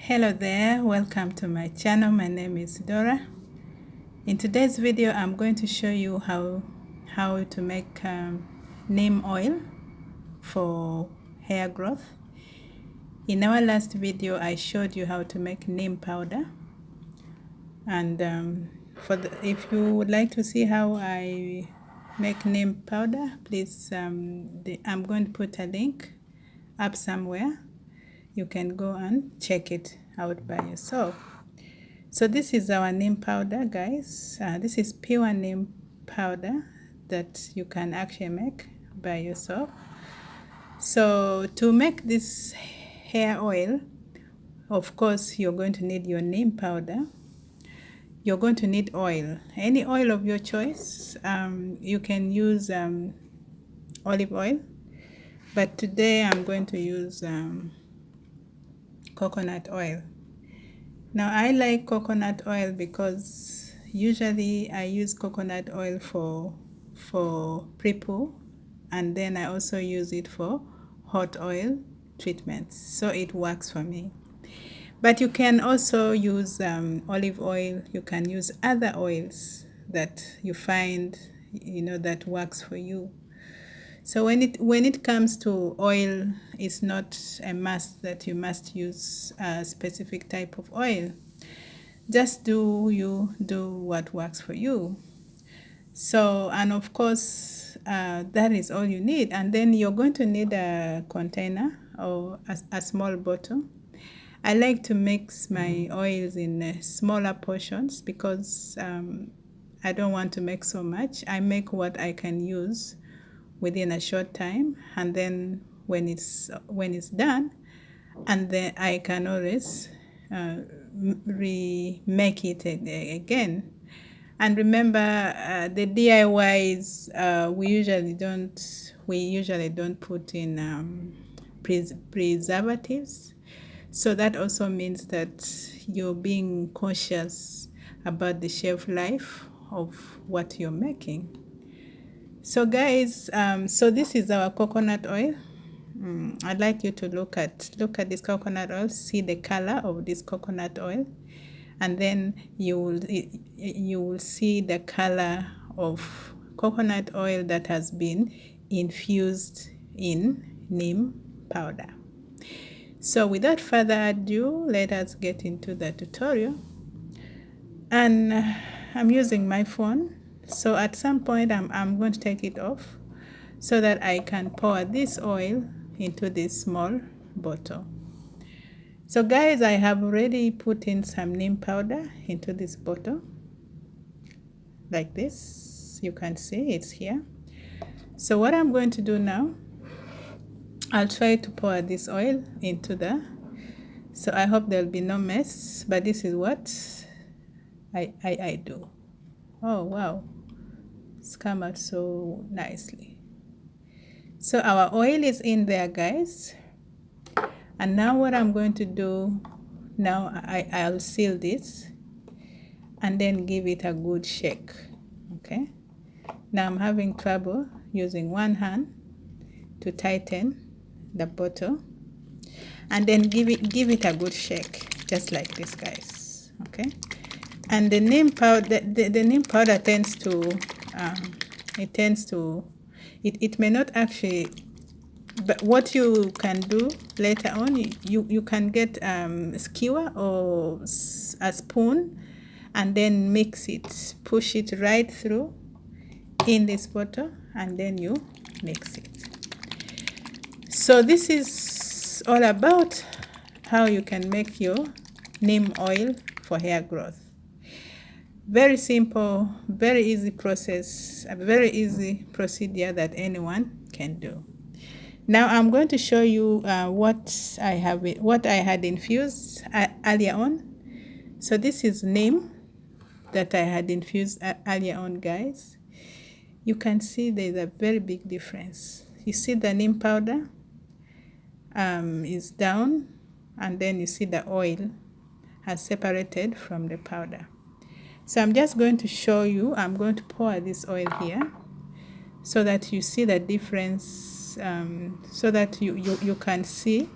Hello there, welcome to my channel. My name is Dora. In today's video I'm going to show you how to make neem oil for hair growth. In our last video I showed you how to make neem powder, and if you would like to see how I make neem powder, please I'm going to put a link up somewhere. You can go and check it out by yourself. So this is our neem powder, guys. This is pure neem powder that you can actually make by yourself. So to make this hair oil, of course you're going to need your neem powder. You're going to need oil, any oil of your choice. You can use olive oil, but today I'm going to use coconut oil. Now I like coconut oil because usually I use coconut oil for pre-poo, and then I also use it for hot oil treatments, so it works for me. But you can also use olive oil. You can use other oils that you find that works for you. So when it comes to oil, it's not a must that you must use a specific type of oil. Just do what works for you. So, and of course, that is all you need. And then you're going to need a container or a small bottle. I like to mix my oils in smaller portions because I don't want to make so much. I make what I can use within a short time, and then when it's done, and then I can always remake it again. And remember, the DIYs, we usually don't put in preservatives, so that also means that you're being cautious about the shelf life of what you're making. So guys, so this is our coconut oil. I'd like you to look at this coconut oil, see the color of this coconut oil, and then you will see the color of coconut oil that has been infused in neem powder. So without further ado, let us get into the tutorial. And I'm using my phone, so at some point I'm going to take it off so that I can pour this oil into this small bottle. So guys, I have already put in some neem powder into this bottle like this. You can see it's here. So what I'm going to do now, I'll try to pour this oil into so I hope there'll be no mess, but this is what I do. Oh wow, it's come out so nicely. So our oil is in there, guys, and now what I'm going to do now, I'll seal this and then give it a good shake. Okay, now I'm having trouble using one hand to tighten the bottle, and then give it a good shake, just like this, guys. Okay, and the neem powder, the neem powder tends to it may not actually, but what you can do later on, you can get a skewer or a spoon, and then mix it, push it right through in this bottle, and then you mix it. So this is all about how you can make your neem oil for hair growth. Very simple, very easy process, a very easy procedure that anyone can do. Now I'm going to show you what I had infused earlier on. So this is neem that I had infused earlier on, guys. You can see there's a very big difference. You see the neem powder is down, and then you see the oil has separated from the powder. So I'm just going to show you. I'm going to pour this oil here so that you see the difference, so that you can see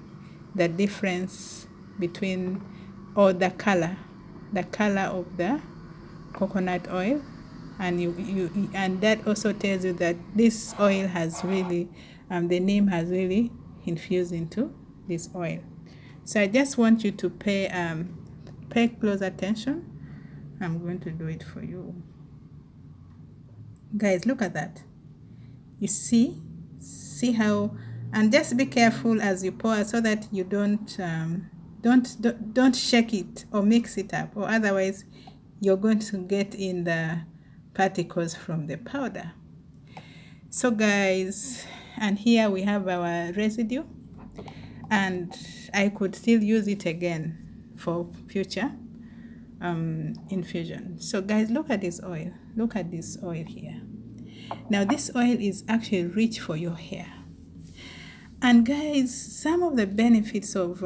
the difference between or the color of the coconut oil, and that also tells you that this oil has really the neem has really infused into this oil. So I just want you to pay close attention. I'm going to do it for you guys. Look at that. You see how, and just be careful as you pour so that you don't shake it or mix it up, or otherwise you're going to get in the particles from the powder. So guys, and here we have our residue, and I could still use it again for future infusion. So guys, look at this oil. Look at this oil here. Now this oil is actually rich for your hair. And guys, some of the benefits of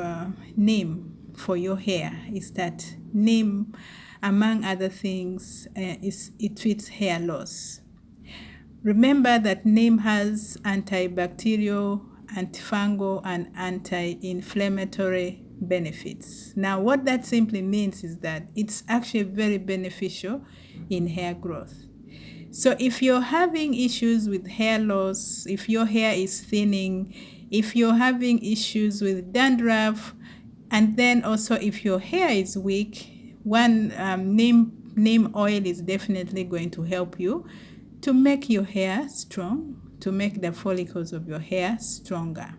neem for your hair is that neem, among other things, it treats hair loss. Remember that neem has antibacterial, antifungal, and anti-inflammatory benefits. Now, what that simply means is that it's actually very beneficial in hair growth. So if you're having issues with hair loss, if your hair is thinning, if you're having issues with dandruff, and then also if your hair is weak, one neem oil is definitely going to help you to make your hair strong, to make the follicles of your hair stronger.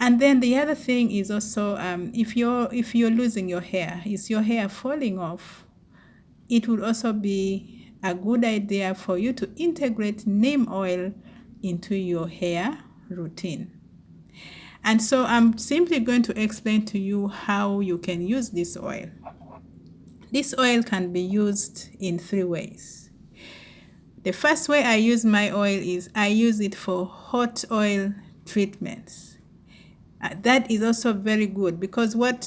And then the other thing is also if you're losing your hair, is your hair falling off, it would also be a good idea for you to integrate neem oil into your hair routine. And so I'm simply going to explain to you how you can use this oil. This oil can be used in 3 ways. The first way I use my oil is I use it for hot oil treatments. That is also very good, because what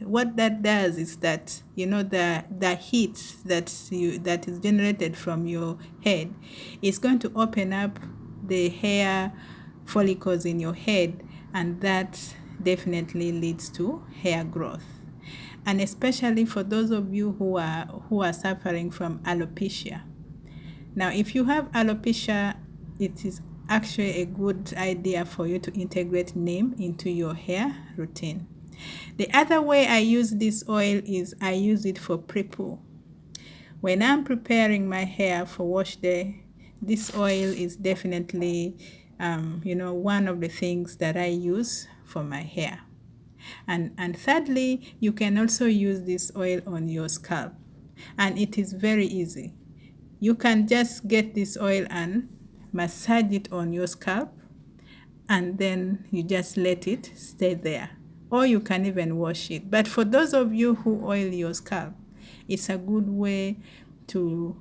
that does is that, you know, the heat that is generated from your head is going to open up the hair follicles in your head, and that definitely leads to hair growth. And especially for those of you who are suffering from alopecia. Now, if you have alopecia, it is actually a good idea for you to integrate neem into your hair routine. The other way I use this oil is I use it for pre-poo. When I'm preparing my hair for wash day, this oil is definitely one of the things that I use for my hair. And thirdly, you can also use this oil on your scalp, and it is very easy. You can just get this oil and massage it on your scalp, and then you just let it stay there, or you can even wash it. But for those of you who oil your scalp, it's a good way to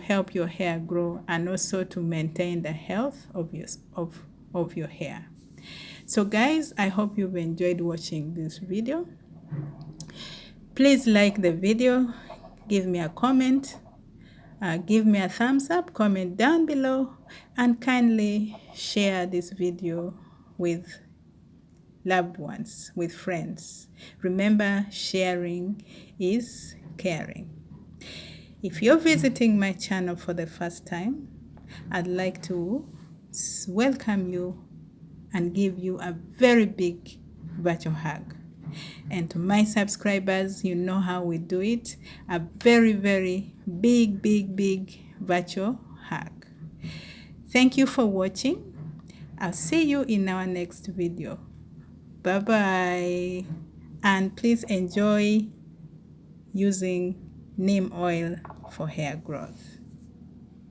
help your hair grow and also to maintain the health of your hair. So guys, I hope you've enjoyed watching this video. Please like the video, give me a comment, give me a thumbs up, comment down below, and kindly share this video with loved ones, with friends. Remember, sharing is caring. If you're visiting my channel for the first time, I'd like to welcome you and give you a very big virtual hug. And to my subscribers, you know how we do it, a very, very big virtual hug. Thank you for watching. I'll see you in our next video. Bye-bye. And please enjoy using neem oil for hair growth.